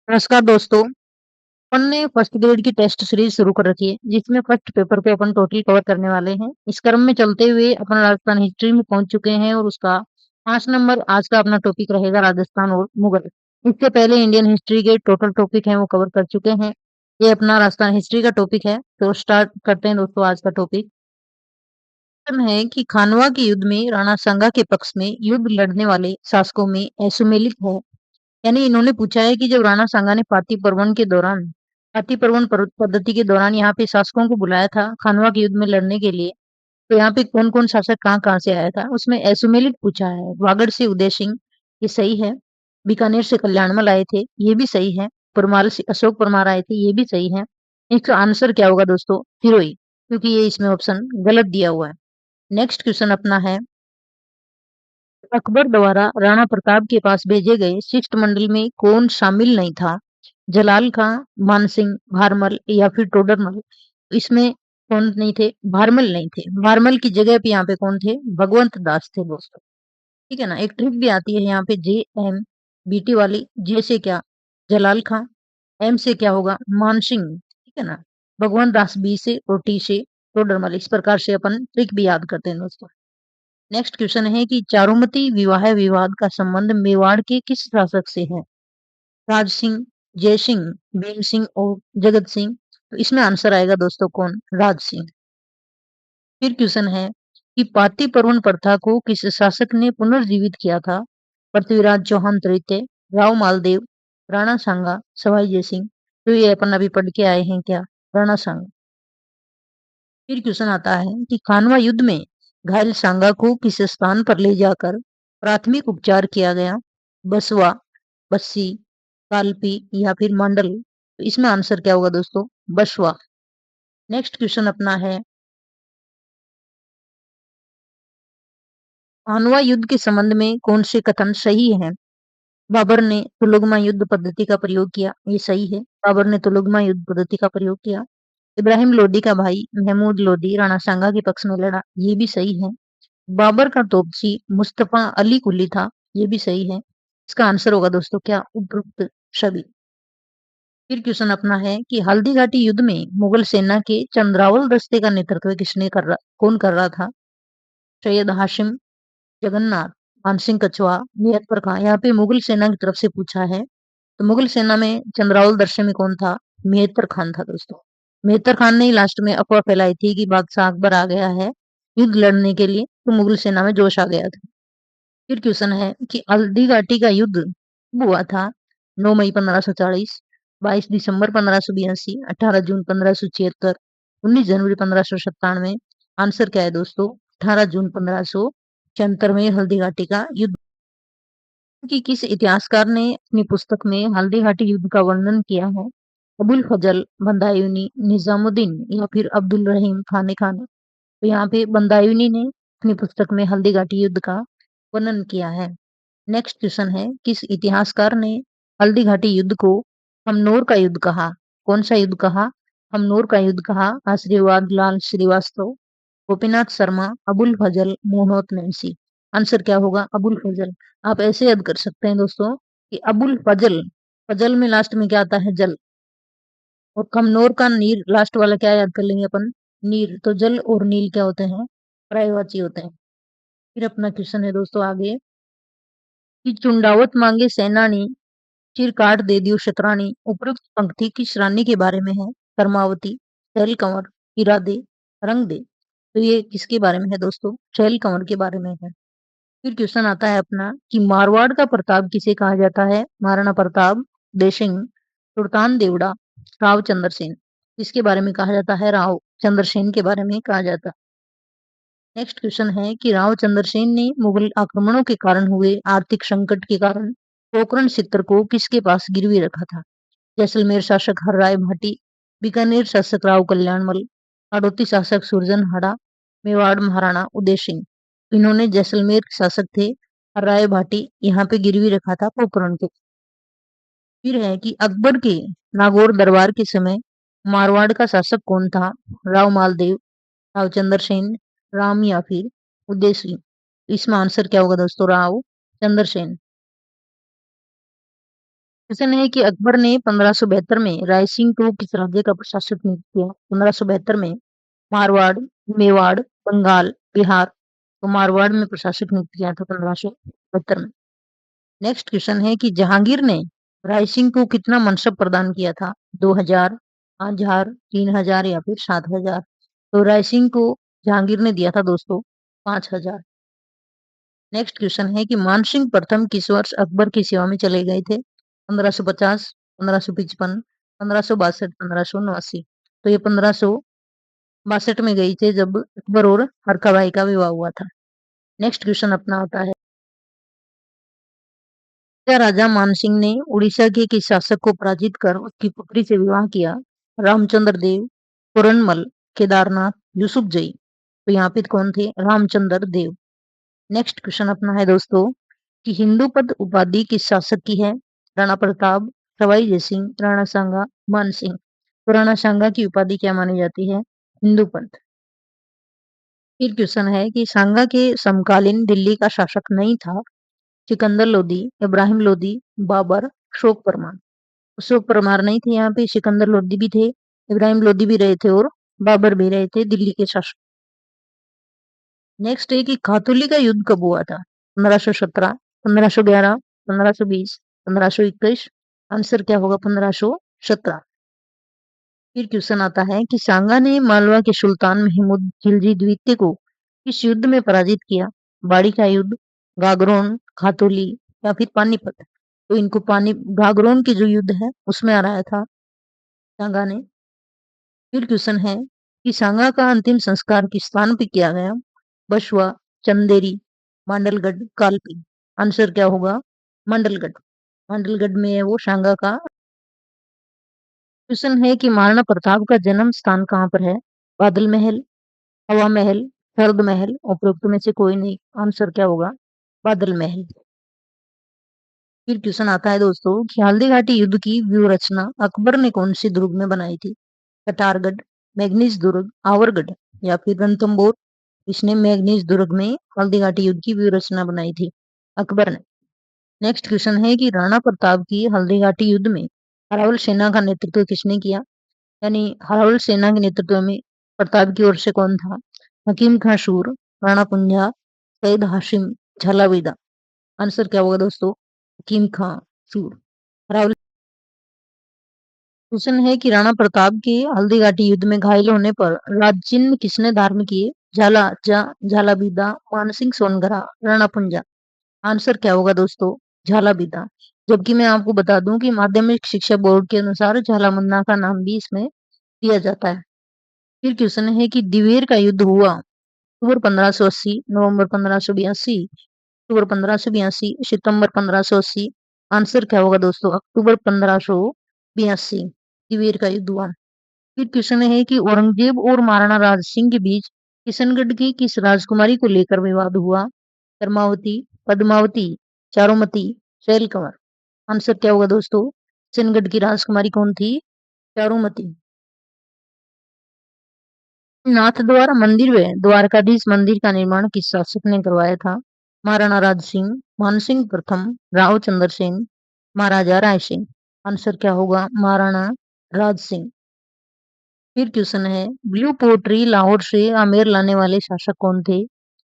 नमस्कार दोस्तों। अपन ने फर्स्ट ग्रेड की टेस्ट सीरीज शुरू कर रखी है जिसमें फर्स्ट पेपर पे अपन टोटल कवर करने वाले हैं। इस क्रम में चलते हुए अपन राजस्थान हिस्ट्री में पहुंच चुके हैं और उसका 5 नंबर आज का अपना टॉपिक रहेगा राजस्थान और मुगल। इससे पहले इंडियन हिस्ट्री के टोटल टॉपिक हैं वो कवर कर चुके हैं। ये अपना राजस्थान हिस्ट्री का टॉपिक है, तो स्टार्ट करते हैं दोस्तों आज का टॉपिक। है कि खानवा के युद्ध में राणा सांगा के पक्ष में युद्ध लड़ने वाले शासकों में असुमेलित है। यानी इन्होंने पूछा है कि जब राणा सांगा ने पाती पर्वन पद्धति के दौरान यहाँ पे शासकों को बुलाया था खानवा के युद्ध में लड़ने के लिए, तो यहाँ पे कौन कौन शासक कहाँ कहाँ से आया था, उसमें एसुमेलित पूछा है। वागड़ से उदय सिंह, ये सही है। बीकानेर से कल्याणमल आए थे, ये भी सही है। परमार से अशोक परमार आए थे, ये भी सही है। इसका आंसर क्या होगा दोस्तों? हिरोई, क्योंकि ये इसमें ऑप्शन गलत दिया हुआ है। नेक्स्ट क्वेश्चन अपना है, अकबर द्वारा राणा प्रताप के पास भेजे गए शिष्टमंडल में कौन शामिल नहीं था? जलाल खां, मानसिंह, भारमल या फिर टोडरमल? इसमें कौन नहीं थे? भारमल नहीं थे। भारमल की जगह पे यहाँ पे कौन थे? भगवंत दास थे दोस्तों। ठीक है ना। एक ट्रिक भी आती है यहाँ पे, जे एम बीटी वाली। जे से क्या? जलाल खां। एम से क्या होगा? मानसिंह। ठीक है ना। भगवंत दास बी से और टी से टोडरमल। इस प्रकार से अपन ट्रिक भी याद करते हैं दोस्तों। नेक्स्ट क्वेश्चन है कि चारुमती विवाह विवाद का संबंध मेवाड़ के किस शासक से है? राज सिंह, जय सिंह, भीम सिंह और जगत सिंह? तो इसमें आंसर आएगा दोस्तों कौन? राज सिंह। फिर क्वेश्चन है कि पाती पर्वन प्रथा को किस शासक ने पुनर्जीवित किया था? पृथ्वीराज चौहान तृतीय, राव मालदेव, राणा सांगा, सवाई जय सिंह? तो ये अपन अभी पढ़ के आए हैं क्या? राणा सांगा। फिर क्वेश्चन आता है कि खानवा युद्ध में घायल सांगा को किस स्थान पर ले जाकर प्राथमिक उपचार किया गया? बसवा, बस्सी, कालपी या फिर मंडल? तो इसमें आंसर क्या होगा दोस्तों? बसवा। नेक्स्ट क्वेश्चन अपना है, खानवा युद्ध के संबंध में कौन से कथन सही है? बाबर ने तुलगमा युद्ध पद्धति का प्रयोग किया, ये सही है। बाबर ने तुलगमा युद्ध पद्धति का प्रयोग किया। इब्राहिम लोदी का भाई महमूद लोदी राणा सांगा के पक्ष में लड़ा, ये भी सही है। बाबर का तोपची मुस्तफा अली कुली था, ये भी सही है। इसका आंसर होगा दोस्तों क्या? उपरोक्त सभी। फिर क्वेश्चन अपना है कि हल्दी घाटी युद्ध में मुगल सेना के चंद्रावल दस्ते का नेतृत्व कौन कर रहा था? सैयद हाशिम, जगन्नाथ, मानसिंह कछवा, नियत खां? यहाँ पे मुगल सेना की तरफ से पूछा है, तो मुगल सेना में चंद्रावल दस्ते में कौन था? मेहतर खान था दोस्तों। मेहतर खान ने ही लास्ट में अफवाह फैलाई थी कि बादशाह अकबर आ गया है युद्ध लड़ने के लिए, तो मुगल सेना में जोश आ गया था। फिर क्वेश्चन है कि हल्दी घाटी का युद्ध कब हुआ था? 9 मई 1540, 22 दिसंबर 1582, 18 जून 1576, 19 जनवरी 1597? आंसर क्या है दोस्तों? 18 जून 1576 में हल्दी घाटी का युद्ध। कि किस इतिहासकार ने अपनी पुस्तक में हल्दी घाटी युद्ध का वर्णन किया है? अबुल फजल, बंदायूनी, निजामुद्दीन या फिर अब्दुल रहीम खाने खान? तो यहाँ पे बंदायूनी ने अपनी पुस्तक में हल्दी घाटी युद्ध का वर्णन किया है। नेक्स्ट क्वेश्चन है, किस इतिहासकार ने हल्दी घाटी युद्ध को हमनौर का युद्ध कहा? कौन सा युद्ध कहा? हमनौर का युद्ध कहा। आशीर्वाद लाल श्रीवास्तव, गोपीनाथ शर्मा, अबुल फजल, मोहम्मद नैन्सी? आंसर क्या होगा? अबुल फजल। आप ऐसे याद कर सकते हैं दोस्तों कि अबुल फजल, फजल में लास्ट में क्या आता है? जल। और कमनौर का नीर लास्ट वाला क्या याद कर लेंगे अपन? नीर। तो जल और नील क्या होते हैं? पर्यायवाची होते हैं। फिर अपना क्वेश्चन है दोस्तों आगे, कि चुंडावत मांगे सेनानी, चिर काट दे दियो शतरानी? उपरोक्त पंक्ति किस रानी के बारे में है? कर्मावती, शैल कंवर, इरादे, रंग दे? तो ये किसके बारे में है दोस्तों? शैल कंवर के बारे में है। फिर क्वेश्चन आता है अपना कि मारवाड़ का प्रताप किसे कहा जाता है? महाराणा प्रताप, देसिंह, सुल्तान देवड़ा, राव चंद्रसेन? इसके बारे में कहा जाता है? राव चंद्रसेन के बारे में कहा जाता है। नेक्स्ट क्वेश्चन है कि राव चंद्रसेन ने मुगल आक्रमणों के कारण हुए आर्थिक संकट के कारण पोखरण चित्र को किसके पास गिरवी रखा था? जैसलमेर शासक हर्राय भाटी, बीकानेर शासक राव कल्याणमल, हाड़ौती शासक सुरजन हाड़ा, मेवाड़ महाराणा उदय सिंह? इन्होंने जैसलमेर के शासक थे हर्राय भाटी, यहाँ पे गिरवी रखा था पोखरण को। फिर है कि अकबर के नागौर दरबार के समय मारवाड़ का शासक कौन था? राव मालदेव, राव चंद्रसेन, राम या फिर उदय सिंह? इसमें आंसर क्या होगा दोस्तों? राव चंद्रसेन। क्वेश्चन है कि अकबर ने 1572 में रायसिंह को किस राज्य का प्रशासक नियुक्त किया? 1572 में मारवाड़, मेवाड़, बंगाल, बिहार। तो मारवाड़ में प्रशासक नियुक्त किया था 1572 में। नेक्स्ट क्वेश्चन है कि जहांगीर ने रायसिंह को कितना मनसब प्रदान किया था? 2000, 5000, 3000 या फिर 7000। तो रायसिंह को जहांगीर ने दिया था दोस्तों 5000। नेक्स्ट क्वेश्चन है कि मानसिंह प्रथम किस वर्ष अकबर की सेवा में चले गए थे? 1550, 1555, 1562, 1589। तो ये 1562 में गई थे जब अकबर और हरकाबाई का विवाह हुआ था। नेक्स्ट क्वेश्चन अपना होता है, राजा मानसिंह ने उड़ीसा के किस शासक को पराजित कर उसकी पुत्री से विवाह किया? रामचंद्र देव, पुरनमल, केदारनाथ, यूसुफ जई। तो यहाँ पे कौन थे? रामचंद्र देव। नेक्स्ट क्वेश्चन अपना है दोस्तों कि हिंदू पद उपाधि किस शासक की है? राणा प्रताप, सवाई जयसिंह, राणा सांगा, मानसिंह। तो राणा सांगा की उपाधि क्या मानी जाती है? हिंदू पद। फिर क्वेश्चन है कि सांगा के समकालीन दिल्ली का शासक नहीं था? सिकंदर लोदी, इब्राहिम लोदी, बाबर, अशोक परमार। अशोक परमार नहीं थे यहाँ पे, सिकंदर लोदी भी थे, इब्राहिम लोदी भी रहे थे और बाबर भी रहे थे दिल्ली के शासक। नेक्स्ट है कि खातूली का युद्ध कब हुआ था? 1517, 1511, 1520, 1521। आंसर क्या होगा? 1517। फिर क्वेश्चन आता है कि सांगा ने मालवा के सुल्तान महमूद खिलजी द्वितीय को किस युद्ध में पराजित किया? बाड़ी का युद्ध, गागरोन, खातूली या फिर पानीपत। तो इनको गागरोन की जो युद्ध है उसमें हराया था सांगा ने। फिर क्वेश्चन है कि सांगा का अंतिम संस्कार किस स्थान पे किया गया? बसवा, चंदेरी, मांडलगढ़, कालपी। आंसर क्या होगा? मांडलगढ़। मांडलगढ़ में है वो सांगा का। क्वेश्चन है कि महाराणा प्रताप का जन्म स्थान कहाँ पर है? बादल महल, हवा महल, शरद महल, उपरोक्त में से कोई नहीं। आंसर क्या होगा? बादल महल। फिर क्वेश्चन आता है दोस्तों कि हल्दी घाटी युद्ध की व्यूह रचना अकबर ने कौन सी दुर्ग में बनाई थी? कटारगढ़, मैग्नीज दुर्ग, आवरगढ़ या फिर रणथंभौर। इसने मैग्नीज दुर्ग में हल्दी घाटी युद्ध की व्यूह रचना बनाई थी अकबर ने। नेक्स्ट क्वेश्चन है कि राणा प्रताप की हल्दी घाटी युद्ध में अरावल सेना का नेतृत्व किसने किया? यानी अरावल सेना के नेतृत्व में प्रताप की ओर से कौन था? हकीम खां सूर, राणा पुंजा, सईद हाशिम, झालावाड़। आंसर क्या होगा दोस्तों? हकीम खां सूर। अरावली। क्वेश्चन है कि राणा प्रताप के हल्दी घाटी युद्ध में घायल होने पर राज चिन्ह किसने धारण किए? झालाबीदा, मानसिंह सोनगरा, राणा पुंजा। आंसर क्या होगा दोस्तों? झालाबीदा। जबकि मैं आपको बता दूं कि माध्यमिक शिक्षा बोर्ड के अनुसार झालामुन्ना का नाम भी इसमें दिया जाता है। फिर क्वेश्चन है कि दिवेर का युद्ध हुआ अक्टूबर 1580, नवंबर 1582, अक्टूबर 1582, सितंबर 1580। आंसर क्या होगा दोस्तों? अक्टूबर 1582 दिवेर का युद्ध हुआ। फिर क्वेश्चन है कि औरंगजेब और महाराणा राज सिंह के बीच किशनगढ़ की किस राजकुमारी को लेकर विवाद हुआ? कर्मावती, पद्मावती, चारुमती, शैलकंवर। आंसर क्या होगा दोस्तों? किशनगढ़ की राजकुमारी कौन थी? चारुमती। नाथ द्वारा मंदिर व द्वारकाधीश मंदिर का निर्माण किस शासक ने करवाया था? महाराणा राज सिंह, मानसिंह प्रथम, राव चंद्र सिंह, महाराजा राय सिंह। आंसर क्या होगा? महाराणा राज सिंह। फिर क्वेश्चन है ब्लू पोट्री लाहौर से आमेर लाने वाले शासक कौन थे?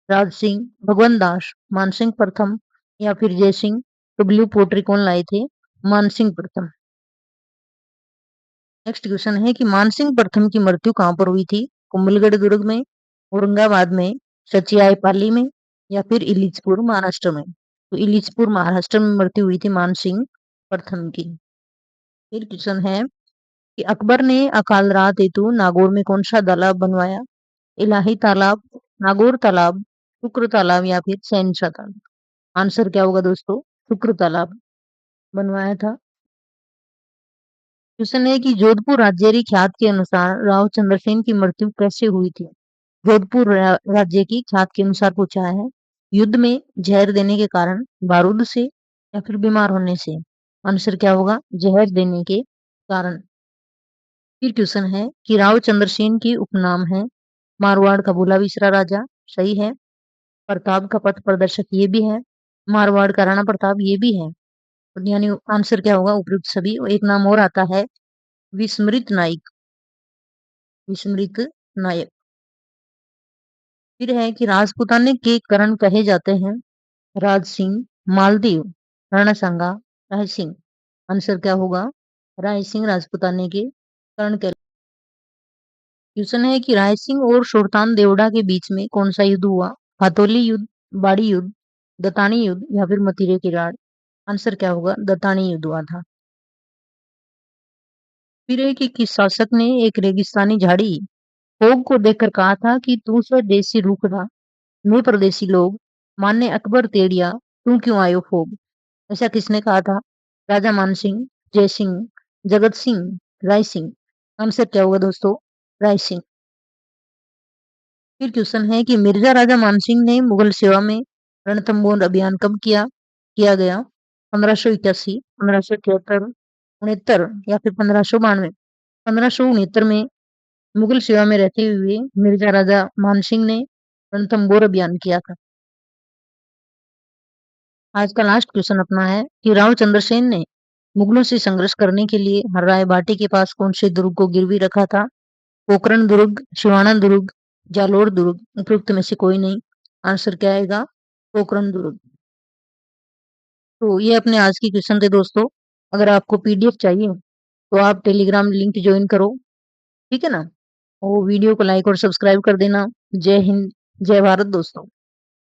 राज सिंह, भगवंत दास, मानसिंह प्रथम या फिर जय सिंह। तो ब्लू पोट्री कौन लाए थे? मानसिंह प्रथम। नेक्स्ट क्वेश्चन है कि मानसिंह प्रथम की मृत्यु कहाँ पर हुई थी? कुंभलगढ़ दुर्ग में, औरंगाबाद में, सचियाई पाली में या फिर इलिचपुर महाराष्ट्र में। तो इलिचपुर महाराष्ट्र में मृत्यु हुई थी मानसिंह प्रथम की। फिर क्वेश्चन है कि अकबर ने अकाल रात हेतु नागौर में कौन सा तालाब बनवाया? इलाही तालाब, नागौर तालाब, शुक्र तालाब या फिर सैनसा तालाब। आंसर क्या होगा दोस्तों? शुक्र तालाब बनवाया था। क्वेश्चन है कि जोधपुर राज्य ख्यात के अनुसार राव चंद्रसेन की मृत्यु कैसे हुई थी? जोधपुर राज्य की ख्यात के अनुसार पूछा है। युद्ध में जहर देने के कारण, बारूद से या फिर बीमार होने से। आंसर क्या होगा? जहर देने के कारण। फिर क्वेश्चन है कि राव चंद्रसेन की उपनाम है मारवाड़ का भोला विसरा राजा। सही है। प्रताप का पथ प्रदर्शक ये भी है। मारवाड़ का राणा प्रताप ये भी है। यानी आंसर क्या होगा उपयुक्त सभी। और एक नाम और आता है विस्मृत नायक, विस्मृत नायक। फिर है कि राजपूताने के करण कहे जाते हैं राज सिंह, मालदीव, रणसंगा, राय सिंह। आंसर क्या होगा राय सिंह राजपूताने के करण के। क्वेश्चन है कि राय सिंह और सुल्तान देवड़ा के बीच में कौन सा युद्ध हुआ? हाथोली युद्ध, बाड़ी युद्ध, दतानी युद्ध या फिर मतीरे की राड़। आंसर क्या होगा दतानी युद्ध हुआ था। फिर है कि किस शासक ने एक रेगिस्तानी झाड़ी फोग को देखकर कहा था कि तू स्वदेशी रूख था, मैं परदेशी लोग मान्य अकबर तेड़िया, तू क्यों आयो फोग। ऐसा किसने कहा था? राजा मानसिंह, जय सिंह, जगत सिंह, राय सिंह। आंसर क्या होगा दोस्तों राय सिंह। फिर क्वेश्चन है कि मिर्जा राजा मानसिंह ने मुगल सेवा में रणथंबोर अभियान कब किया गया? 1581, 1573, 69 या फिर 1592। 1569 में मुगल सेवा में रहते हुए मिर्जा राजा मानसिंह ने रणथंबोर अभियान किया था। आज का लास्ट क्वेश्चन अपना है कि राव चंद्रसेन ने मुगलों से संघर्ष करने के लिए हर्राय बाटी के पास कौन से दुर्ग को गिरवी रखा था? पोखरण दुर्ग, सिवाना दुर्ग, जालोर दुर्ग। उपयुक्त में से कोई नहीं। आंसर क्या आएगा पोखरण दुर्ग। तो ये अपने आज की क्वेश्चन थे दोस्तों। अगर आपको पीडीएफ चाहिए तो आप टेलीग्राम लिंक ज्वाइन करो, ठीक है ना। और वीडियो को लाइक और सब्सक्राइब कर देना। जय हिंद, जय भारत दोस्तों।